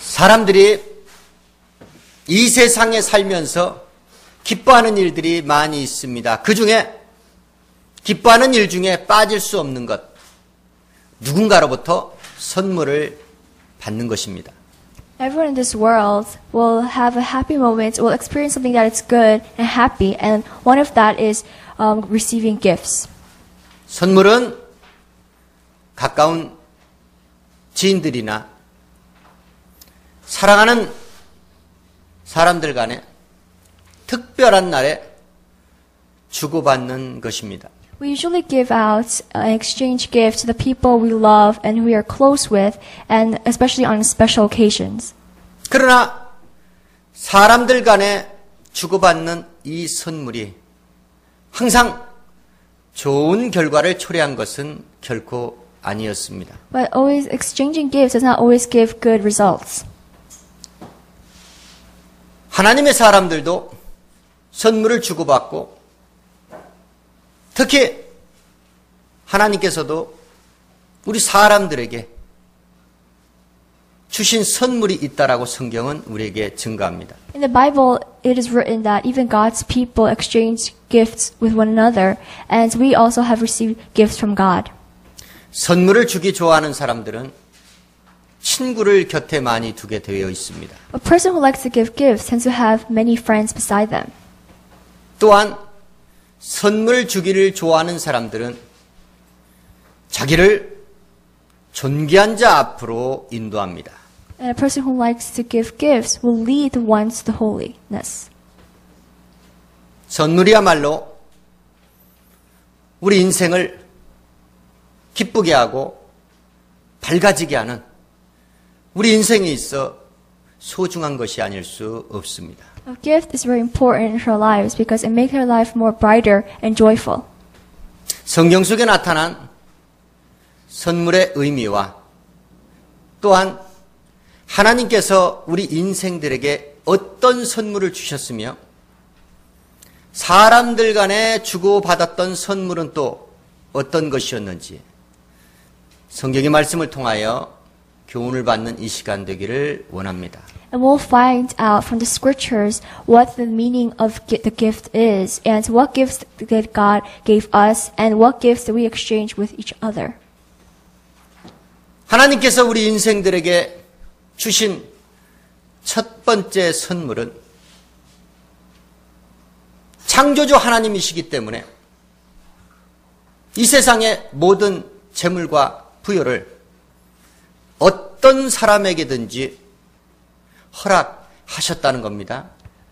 사람들이 이 세상에 살면서 기뻐하는 일들이 많이 있습니다. 그 중에 기뻐하는 일 중에 빠질 수 없는 것, 누군가로부터 선물을 받는 것입니다. Everyone in this world will have a happy moment, will experience something that is good and happy, and one of that is receiving gifts. 선물은 가까운 지인들이나 사랑하는 사람들 간에 특별한 날에 주고받는 것입니다. We usually give out and exchange gifts to the people we love and who we are close with, and especially on special occasions. 그러나 사람들 간에 주고받는 이 선물이 항상 좋은 결과를 초래한 것은 결코 아니었습니다. But always exchanging gifts does not always give good results. 하나님의 사람들도 선물을 주고받고 특히 하나님께서도 우리 사람들에게 주신 선물이 있다라고 성경은 우리에게 증거합니다. In the Bible, it is written that even God's people exchange gifts with one another, and we also have received gifts from God. 선물을 주기 좋아하는 사람들은 친구를 곁에 많이 두게 되어 있습니다. A person who likes to give gifts tends to have many friends beside them. 또한 선물 주기를 좋아하는 사람들은 자기를 존귀한 자 앞으로 인도합니다. And a person who likes to give gifts will lead the ones to holiness. 선물이야말로 우리 인생을 기쁘게 하고 밝아지게 하는 우리 인생에 있어 소중한 것이 아닐 수 없습니다. A gift is very important in our lives because it makes our life more brighter and joyful. 성경 속에 나타난 선물의 의미와 또한 하나님께서 우리 인생들에게 어떤 선물을 주셨으며 사람들 간에 주고받았던 선물은 또 어떤 것이었는지 성경의 말씀을 통하여 교훈을 받는 이 시간 되기를 원합니다. And we'll find out from the scriptures what the meaning of the gift is, and what gifts that God gave us, and what gifts that we exchange with each other. 하나님께서 우리 인생들에게 주신 첫 번째 선물은 창조주 하나님이시기 때문에 이 세상의 모든 재물과 부여를 어떤 사람에게든지 허락하셨다는 겁니다.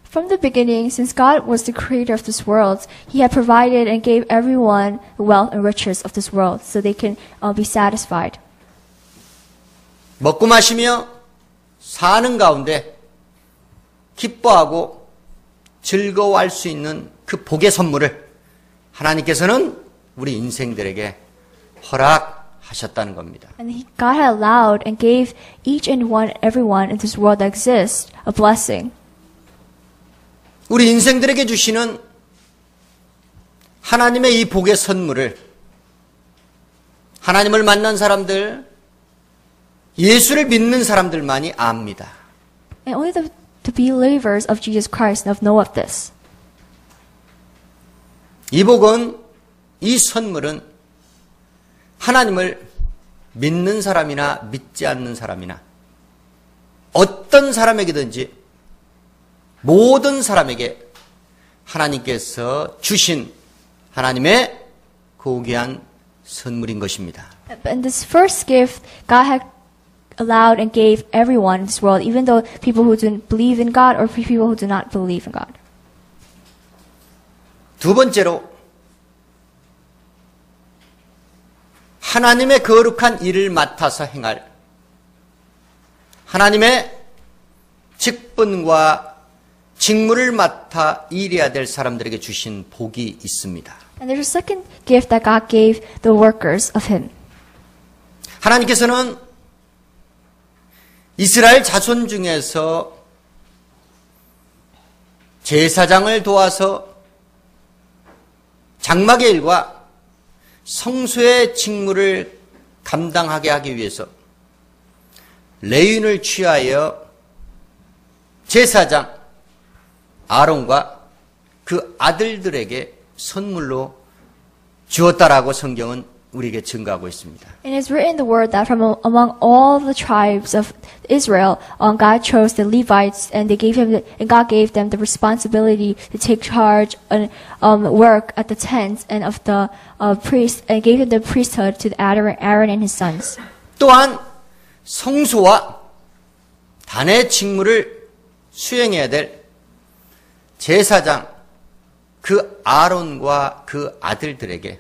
From the beginning, since God was the creator of this world, He had provided and gave everyone the wealth and riches of this world so they can be satisfied. 먹고 마시며 사는 가운데 기뻐하고 즐거워할 수 있는 그 복의 선물을 하나님께서는 우리 인생들에게 허락하셨다는 겁니다. And God had allowed and gave each and everyone in this world that exists a blessing. 우리 인생들에게 주시는 하나님의 이 복의 선물을 하나님을 만난 사람들, 예수를 믿는 사람들만이 압니다. And only the believers of Jesus Christ know of this. 이 복은, 이 선물은 하나님을 믿는 사람이나 믿지 않는 사람이나 어떤 사람에게든지 모든 사람에게 하나님께서 주신 하나님의 고귀한 선물인 것입니다. And this first gift God had allowed and gave everyone in this world, even though people who didn't believe in God or people who do not believe in God. 두 번째로 하나님의 거룩한 일을 맡아서 행할 하나님의 직분과 직무를 맡아 일해야 될 사람들에게 주신 복이 있습니다. And there's a second gift that God gave the workers of Him. 하나님께서는 이스라엘 자손 중에서 제사장을 도와서 장막의 일과 성소의 직무를 감당하게 하기 위해서 레위인을 취하여 제사장 아론과 그 아들들에게 선물로 주었다라고 성경은 우리에게 증거하고 있습니다. And it's written in the word that from among all the tribes of Israel, God chose the Levites, and God gave them the responsibility to take charge and work at the tents and of the priests, and gave them the priesthood to Aaron and his sons. 또한 성소와 단의 직무를 수행해야 될 제사장 그 아론과 그 아들들에게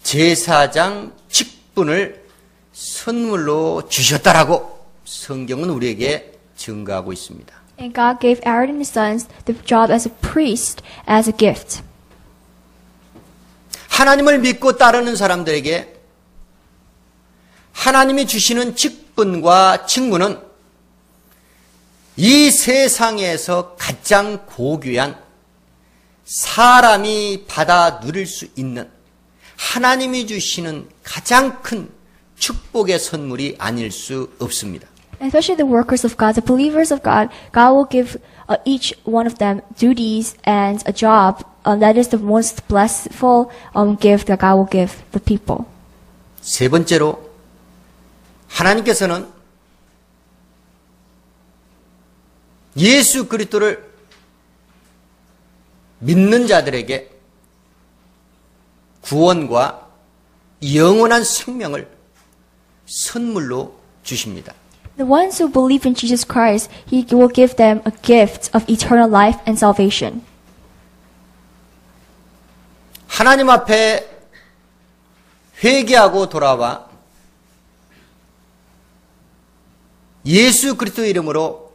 제사장 직분을 선물로 주셨다라고 성경은 우리에게 증거하고 있습니다. And God gave Aaron and his sons the job as a priest as a gift. 하나님을 믿고 따르는 사람들에게 하나님이 주시는 직분과 직무는 이 세상에서 가장 고귀한 사람이 받아 누릴 수 있는 하나님이 주시는 가장 큰 축복의 선물이 아닐 수 없습니다. Especially the workers of God, the believers of God, God will give each one of them duties and a job. That is the most blessful gift that God will give the people. 세 번째로 하나님께서는 예수 그리스도를 믿는 자들에게 구원과 영원한 생명을 선물로 주십니다. The ones who believe in Jesus Christ, He will give them a gift of eternal life and salvation. 하나님 앞에 회개하고 돌아와 예수 그리스도 이름으로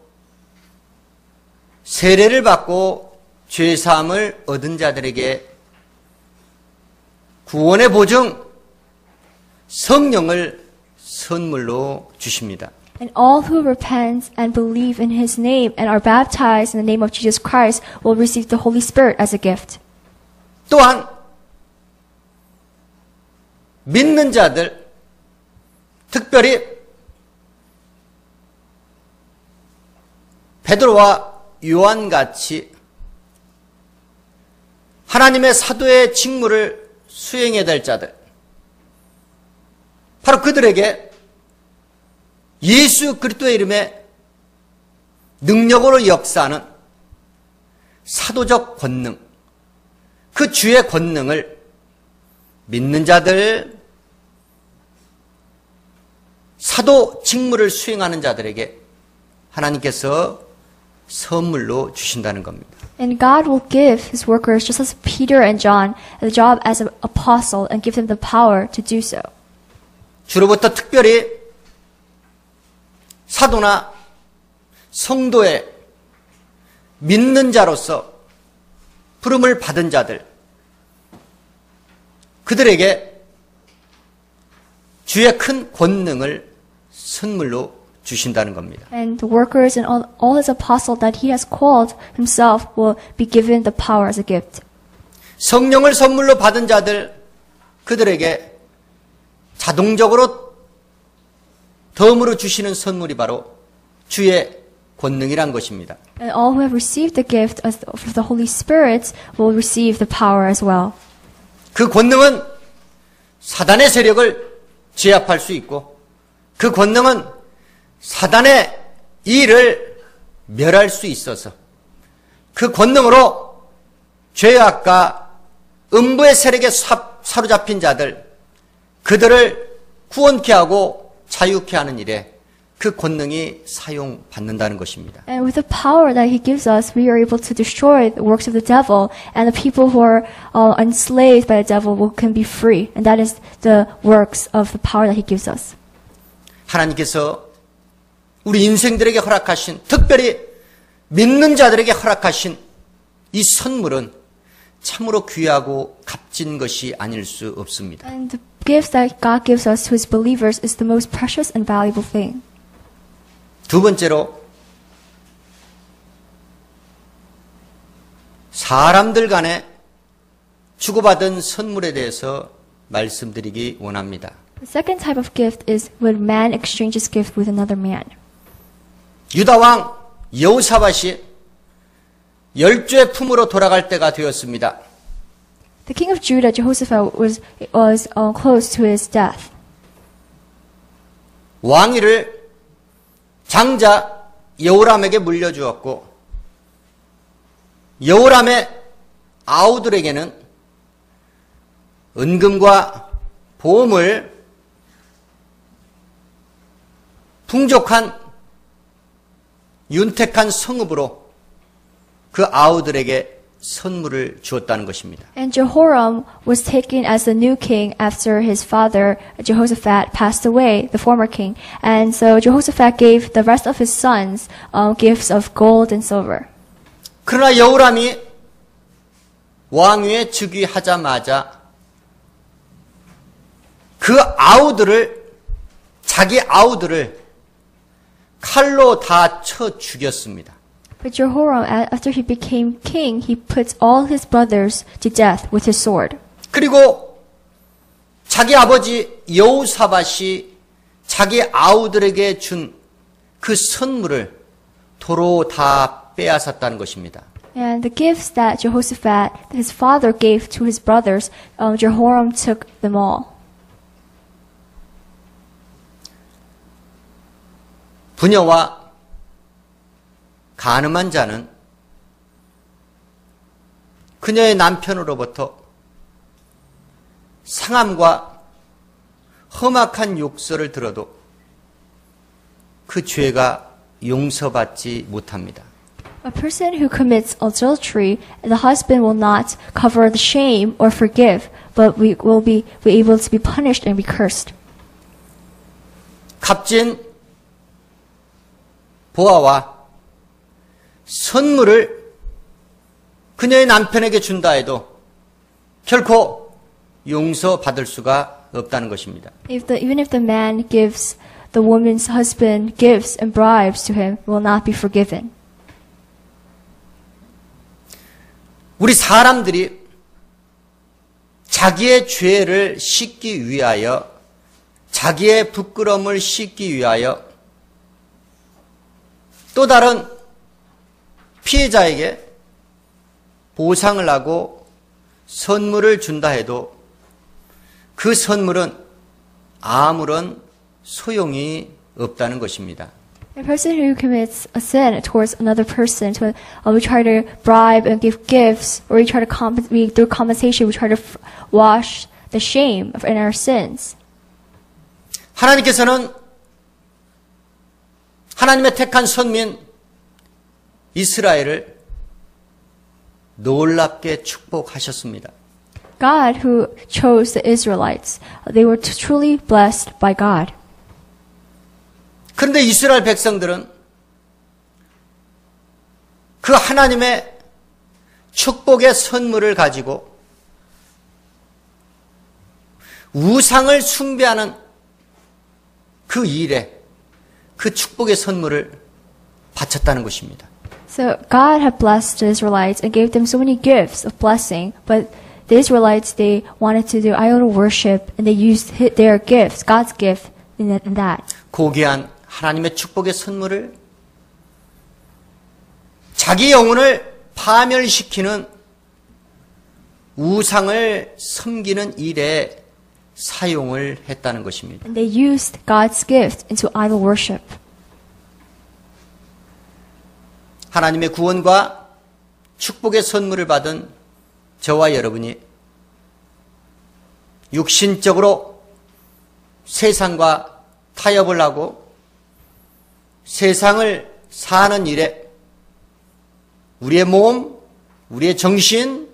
세례를 받고 죄사함을 얻은 자들에게 구원의 보증, 성령을 선물로 주십니다. And all who repent and believe in His name and are baptized in the name of Jesus Christ will receive the Holy Spirit as a gift. 또한 믿는 자들, 특별히 베드로와 요한같이 하나님의 사도의 직무를 수행해야 될 자들, 바로 그들에게 예수 그리스도의 이름에 능력으로 역사하는 사도적 권능, 그 주의 권능을 믿는 자들, 사도 직무를 수행하는 자들에게 하나님께서 선물로 주신다는 겁니다. And God will give His workers, just as Peter and John, the job as an apostle and give them the power to do so. 주로부터 특별히 사도나 성도의 믿는 자로서 부름을 받은 자들, 그들에게 주의 큰 권능을 선물로 주신다는 겁니다. And the workers and all His apostles that He has called Himself will be given the power as a gift. 성령을 선물로 받은 자들, 그들에게 자동적으로 덤으로 주시는 선물이 바로 주의 권능이란 것입니다. And all who have received the gift of the Holy Spirit will receive the power as well. 그 권능은 사단의 세력을 제압할 수 있고, 그 권능은 사단의 일을 멸할 수 있어서 그 권능으로 죄악과 음부의 세력에 사로잡힌 자들, 그들을 구원케 하고 자유케 하는 일에 그 권능이 사용받는다는 것입니다. And with the power that He gives us, we are able to destroy the works of the devil, and the people who are enslaved by the devil can be free. And that is the works of the power that He gives us. 하나님께서 우리 인생들에게 허락하신, 특별히 믿는 자들에게 허락하신 이 선물은 참으로 귀하고 값진 것이 아닐 수 없습니다. And the gift that God gives us to His believers is the most precious and valuable thing. 두 번째로 사람들 간에 주고받은 선물에 대해서 말씀드리기 원합니다. The second type of gift is when man exchanges gift with another man. 유다 왕 여호사밧이 열조의 품으로 돌아갈 때가 되었습니다. The king of Judah, Jehoshaphat, was close to his death. 왕위를 장자 여호람에게 물려주었고 여호람의 아우들에게는 은금과 보험을 풍족한 윤택한 성읍으로 그 아우들에게 선물을 주었다는 것입니다. And Jehoram was taken as the new king after his father, Jehoshaphat, passed away, the former king. And so Jehoshaphat gave the rest of his sons gifts of gold and silver. 그러나 여호람이 왕위에 즉위하자마자 그 자기 아우들을 칼로 다 쳐 죽였습니다. But Jehoram, after he became king, he put all his brothers to death with his sword. 그리고 자기 아버지 여호사밧이 자기 아우들에게 준 그 선물을 도로 다 빼앗았다는 것입니다. And the gifts that Jehoshaphat, his father, gave to his brothers, Jehoram took them all. 부녀와 간음한 자는 그녀의 남편으로부터 상함과 험악한 욕설을 들어도 그 죄가 용서받지 못합니다. A person who commits adultery, the husband will not cover the shame or forgive, but we will be able to be punished and be cursed. 값진 보화와 선물을 그녀의 남편에게 준다 해도 결코 용서받을 수가 없다는 것입니다. Even if the man gives the woman's husband gifts and bribes to him, will not be forgiven. 우리 사람들이 자기의 죄를 씻기 위하여, 자기의 부끄러움을 씻기 위하여 또 다른 피해자에게 보상을 하고 선물을 준다 해도 그 선물은 아무런 소용이 없다는 것입니다. A person who commits a sin towards another person, we try to bribe and give gifts, or we try to through compensation, we try to wash the shame in our sins. 하나님께서는 하나님의 택한 선민 이스라엘을 놀랍게 축복하셨습니다. God who chose the Israelites, they were truly blessed by God. 그런데 이스라엘 백성들은 그 하나님의 축복의 선물을 가지고 우상을 숭배하는 그 일에 그 축복의 선물을 바쳤다는 것입니다. So God had blessed the Israelites and gave them so many gifts of blessing, but the Israelites, they wanted to do idol worship and they used their gifts, God's gift in that. 고귀한 하나님의 축복의 선물을 자기 영혼을 파멸시키는 우상을 섬기는 일에 사용을 했다는 것입니다. And they used God's gift into idol worship. 하나님의 구원과 축복의 선물을 받은 저와 여러분이 육신적으로 세상과 타협을 하고 세상을 사는 일에 우리의 몸, 우리의 정신,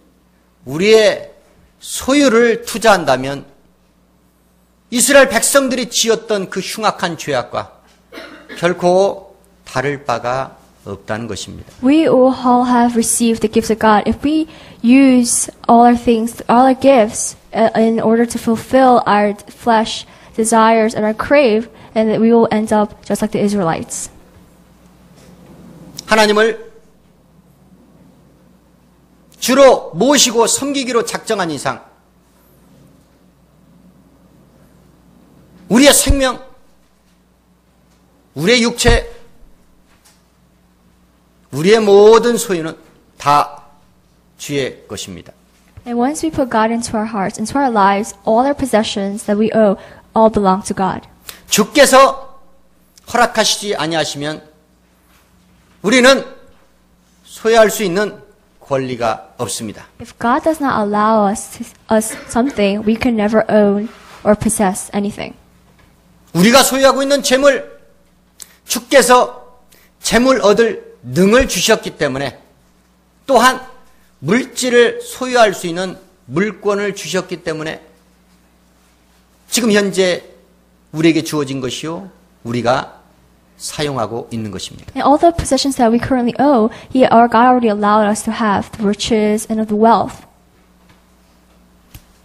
우리의 소유를 투자한다면 이스라엘 백성들이 지었던 그 흉악한 죄악과 결코 다를 바가 없다는 것입니다. We all have received the gifts of God. If we use all our things, all our gifts, in order to fulfill our flesh desires and our crave, and we will end up just like the Israelites. 하나님을 주로 모시고 섬기기로 작정한 이상 우리의 생명, 우리의 육체, 우리의 모든 소유는 다 주의 것입니다. And once we put God into our hearts, into our lives, all our possessions that we owe all belong to God. 주께서 허락하시지 아니하시면 우리는 소유할 수 있는 권리가 없습니다. If God does not allow us something, we can never own or possess anything. 우리가 소유하고 있는 재물, 주께서 재물 얻을 능을 주셨기 때문에 또한 물질을 소유할 수 있는 물권을 주셨기 때문에 지금 현재 우리에게 주어진 것이요 우리가 사용하고 있는 것입니다. And all the possessions that we currently owe, our God already allowed us to have the riches and the wealth.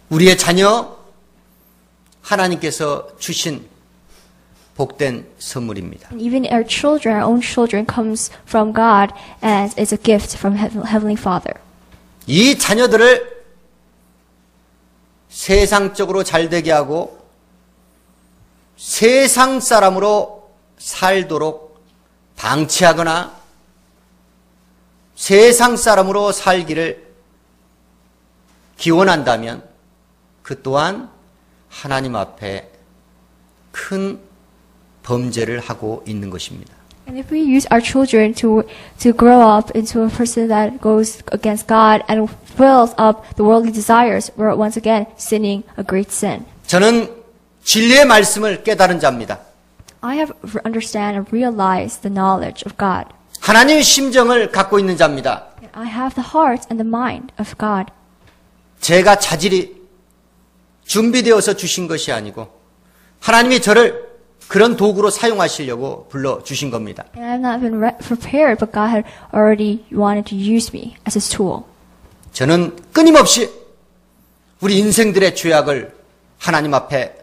우리의 자녀 하나님께서 주신 복된 선물입니다. And even our children, our own children, comes from God and is a gift from Heavenly Father. 이 자녀들을 세상적으로 잘되게 하고 세상 사람으로 살도록 방치하거나 세상 사람으로 살기를 기원한다면 그 또한 하나님 앞에 큰 범죄를 하고 있는 것입니다. And if we use our children to grow up into a person that goes against God and fills up the worldly desires, we're once again sinning a great sin. 저는 진리의 말씀을 깨달은 자입니다. I have understand and realized the knowledge of God. 하나님의 심정을 갖고 있는 자입니다. And I have the heart and the mind of God. 제가 자질이 준비되어서 주신 것이 아니고 하나님이 저를 그런 도구로 사용하시려고 불러주신 겁니다. And I have not been prepared, but God had already wanted to use me as His tool. 저는 끊임없이 우리 인생들의 죄악을 하나님 앞에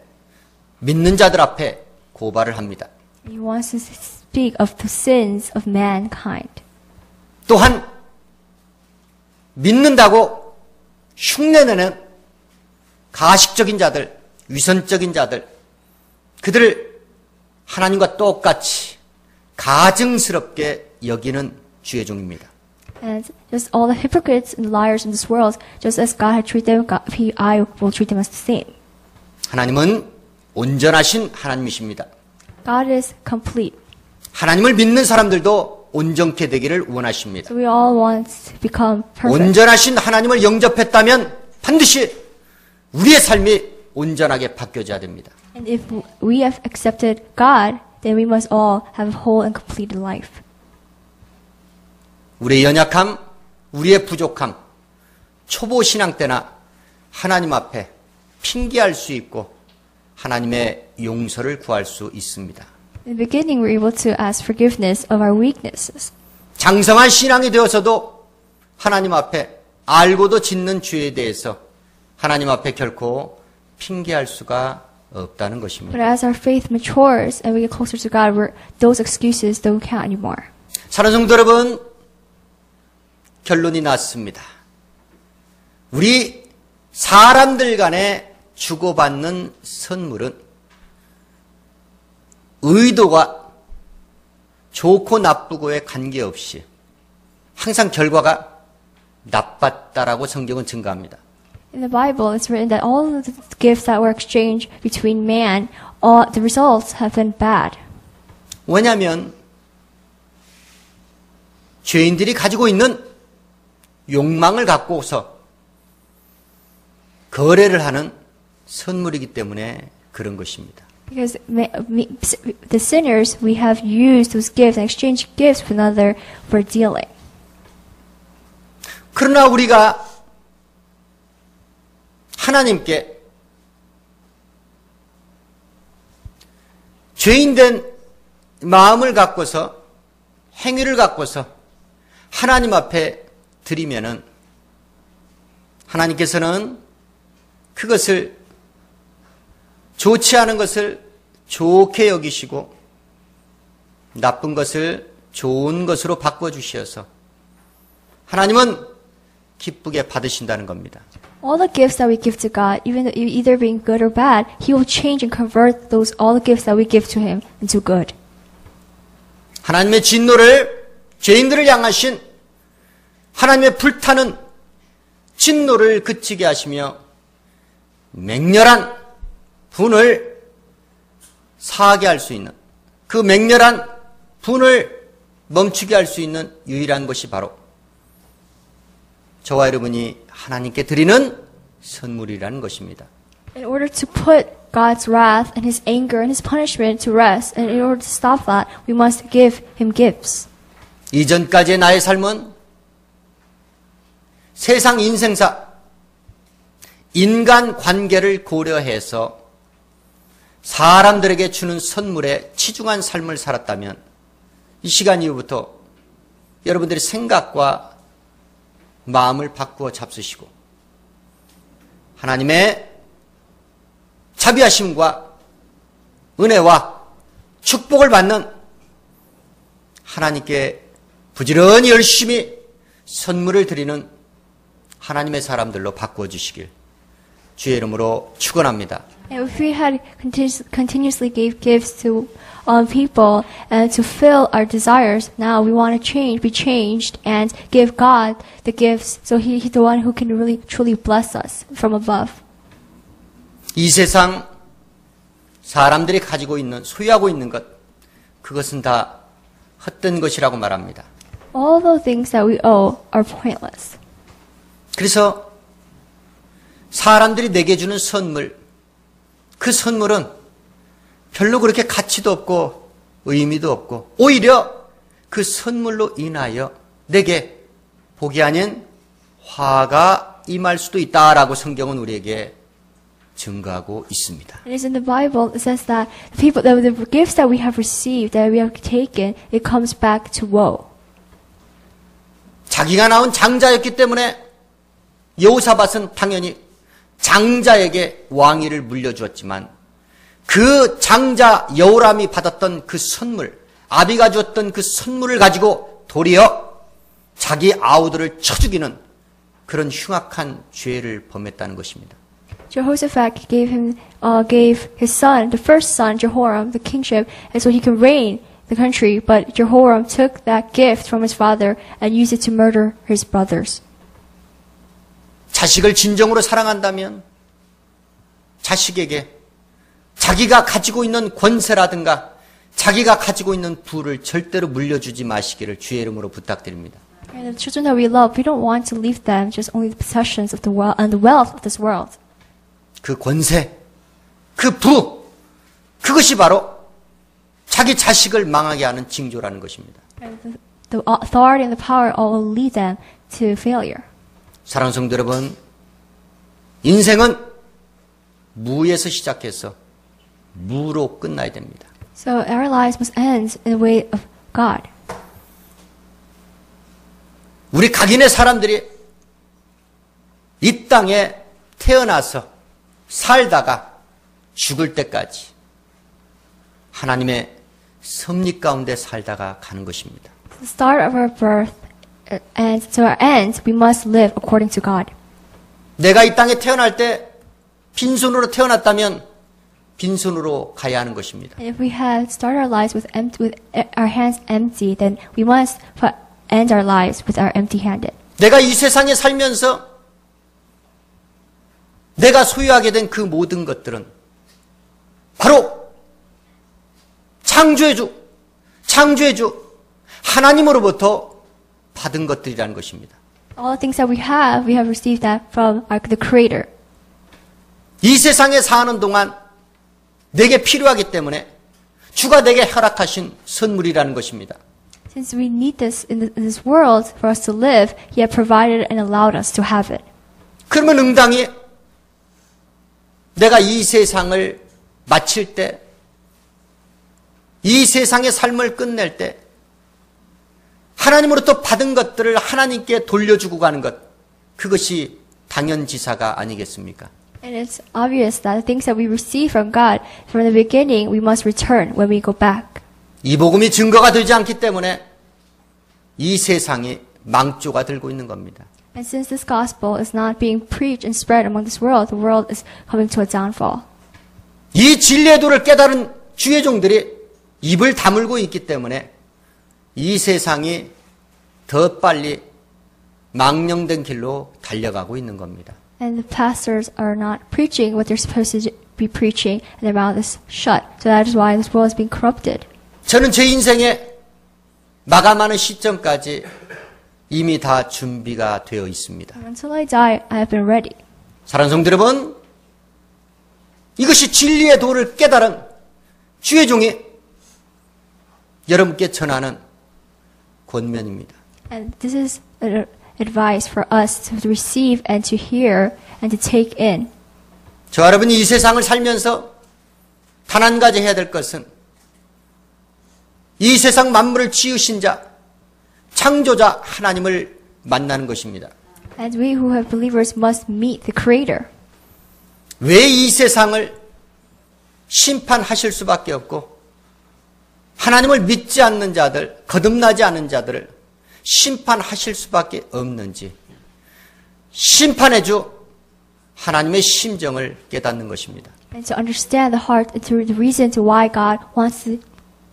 믿는 자들 앞에 고발을 합니다. He wants to speak of the sins of mankind. 또한 믿는다고 흉내내는 가식적인 자들, 위선적인 자들, 그들을 하나님과 똑같이 가증스럽게 여기는 주의 종입니다. And just all the hypocrites and liars in this world, just as God had treated them, I will treat them as the same. 하나님은 온전하신 하나님이십니다. God is complete. 하나님을 믿는 사람들도 온전케 되기를 원하십니다. So we all want to become perfect. 온전하신 하나님을 영접했다면 반드시 우리의 삶이 온전하게 바뀌어져야 됩니다. And if we have accepted God, then we must all have a whole and completed life. 우리의 연약함, 우리의 부족함, 초보 신앙 때나 하나님 앞에 핑계할 수 있고 하나님의 용서를 구할 수 있습니다. In the beginning, we're able to ask forgiveness of our weaknesses. 장성한 신앙이 되어서도 하나님 앞에 알고도 짓는 죄에 대해서 하나님 앞에 결코 핑계할 수가 없다는 But 것입니다. as our faith matures and we get closer to God, those excuses don't count anymore. 사랑하는 성도 여러분, 결론이 났습니다. 우리 사람들 간에 주고받는 선물은 의도가 좋고 나쁘고에 관계없이 항상 결과가 나빴다라고 성경은 증거합니다. In the Bible, it's written that all of the gifts that were exchanged between man, the results have been bad. 왜냐하면 죄인들이 가지고 있는 욕망을 갖고서 거래를 하는 선물이기 때문에 그런 것입니다. Because the sinners, we have used those gifts and exchanged gifts with another for dealing. 그러나 우리가 하나님께 죄인된 마음을 갖고서 행위를 갖고서 하나님 앞에 드리면은 하나님께서는 그것을 좋지 않은 것을 좋게 여기시고 나쁜 것을 좋은 것으로 바꿔주셔서 하나님은 기쁘게 받으신다는 겁니다. All the gifts that we give to God, even either being good or bad, He will change and convert those all the gifts that we give to Him into good. 하나님의 진노를 죄인들을 향하신 하나님의 불타는 진노를 그치게 하시며 맹렬한 분을 사하게 할 수 있는 그 맹렬한 분을 멈추게 할 수 있는 유일한 것이 바로 저와 여러분이 하나님께 드리는 선물이라는 것입니다. In order to put God's wrath and His anger and His punishment to rest, and in order to stop that, we must give Him gifts. 이전까지의 나의 삶은 세상 인생사, 인간 관계를 고려해서 사람들에게 주는 선물에 치중한 삶을 살았다면 이 시간 이후부터 여러분들의 생각과 마음을 바꾸어 잡수시고 하나님의 자비하심과 은혜와 축복을 받는 하나님께 부지런히 열심히 선물을 드리는 하나님의 사람들로 바꾸어 주시길 주의 이름으로 축원합니다. And if we had continuously gave gifts to people and to fill our desires, now we want to change, be changed, and give God the gifts, so He's the one who can really truly bless us from above. 이 세상 사람들이 가지고 있는 소유하고 있는 것 그것은 다 헛된 것이라고 말합니다. All the things that we owe are pointless. 그래서 사람들이 내게 주는 선물, 그 선물은 별로 그렇게 가치도 없고 의미도 없고 오히려 그 선물로 인하여 내게 복이 아닌 화가 임할 수도 있다라고 성경은 우리에게 증거하고 있습니다. It is in the Bible. It says that the gifts that we have received, that we have taken, it comes back to woe. 자기가 낳은 장자였기 때문에 여호사밧은 당연히 장자에게 왕위를 물려주었지만 그 장자 여호람이 받았던 그 선물, 아비가 주었던 그 선물을 가지고 도리어 자기 아우들을 쳐 죽이는 그런 흉악한 죄를 범했다는 것입니다. Jehoshaphat gave his son, the first son, Jehoram, the kingship, and so he could reign the country. But Jehoram took that gift from his father and used it to murder his brothers. 자식을 진정으로 사랑한다면 자식에게 자기가 가지고 있는 권세라든가 자기가 가지고 있는 부를 절대로 물려주지 마시기를 주의 이름으로 부탁드립니다. And the children that we love, we don't want to leave them just only the possessions of the world and the wealth of this world. 그 권세, 그 부, 그것이 바로 자기 자식을 망하게 하는 징조라는 것입니다. And the authority and the power all will lead them to failure. 사랑하는 성도 여러분, 인생은 무에서 시작해서 무로 끝나야 됩니다. So our lives must end in the way of God. 우리 각인의 사람들이 이 땅에 태어나서 살다가 죽을 때까지 하나님의 섭리 가운데 살다가 가는 것입니다. The start of our birth and to our end, we must live according to God. 내가 이 땅에 태어날 때 빈손으로 태어났다면 빈손으로 가야 하는 것입니다. And if we had started our lives with our hands empty, then we must end our lives with our empty-handed. 내가 이 세상에 살면서 내가 소유하게 된 그 모든 것들은 바로 창조의 주 하나님으로부터 받은 것들이라는 것입니다. All the things that we have received that from the Creator. 이 세상에 사는 동안 내게 필요하기 때문에 주가 내게 허락하신 선물이라는 것입니다. Since we need this in this world for us to live, He had provided and allowed us to have it. 그러면 응당히 내가 이 세상을 마칠 때, 이 세상의 삶을 끝낼 때 하나님으로부터 받은 것들을 하나님께 돌려주고 가는 것, 그것이 당연지사가 아니겠습니까? And it's obvious that the things that we receive from God from the beginning, we must return when we go back. 이 복음이 증거가 되지 않기 때문에 이 세상이 망조가 들고 있는 겁니다. And since this gospel is not being preached and spread among this world is coming to a downfall. 이 진리의 도를 깨달은 주의 종들이 입을 다물고 있기 때문에 이 세상이 더 빨리 망령된 길로 달려가고 있는 겁니다. And the pastors are not preaching what they're supposed to be preaching, and their mouth is shut. So that is why this world is being corrupted. 저는 제 인생에 마감하는 시점까지 이미 다 준비가 되어 있습니다. Until I die, I have been ready. 사랑하는 성도 여러분, 이것이 진리의 도를 깨달은 주의 종이 여러분께 전하는 권면입니다. And this is advice for us to receive and to hear and to take in. 저와 여러분이 이 세상을 살면서 단 한 가지 해야 될 것은 이 세상 만물을 지으신 자, 창조자 하나님을 만나는 것입니다. And we who have believers must meet the Creator. 왜 이 세상을 심판하실 수밖에 없고 하나님을 믿지 않는 자들, 거듭나지 않은 자들을 심판하실 수밖에 없는지 심판의 주 하나님의 심정을 깨닫는 것입니다. And to understand the heart and to the reason to why God wants to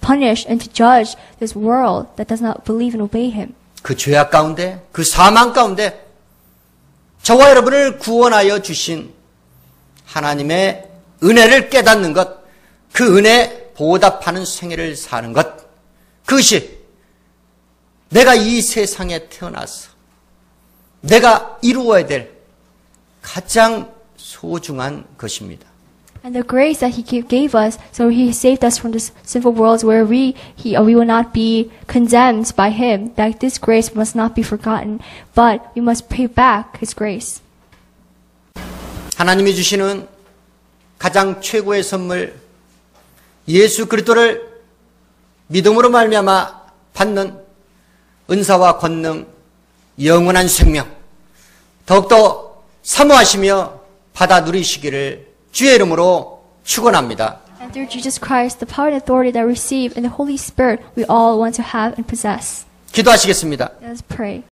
punish and to judge this world that does not believe and obey Him. 그 죄악 가운데, 그 사망 가운데 저와 여러분을 구원하여 주신 하나님의 은혜를 깨닫는 것, 그 은혜에 보답하는 생애를 사는 것, 그것이 내가 이 세상에 태어나서 내가 이루어야 될 가장 소중한 것입니다. And the grace that He gave us, so He saved us from this sinful world where we will not be condemned by Him. That this grace must not be forgotten, but we must pay back His grace. 하나님이 주시는 가장 최고의 선물, 예수 그리스도를 믿음으로 말미암아 받는 은사와 권능, 영원한 생명, 더욱더 사모하시며 받아 누리시기를 주의 이름으로 축원합니다. And through Jesus Christ, the power and authority that we receive in the Holy Spirit, we all want to have and possess. 기도하시겠습니다. Let us pray.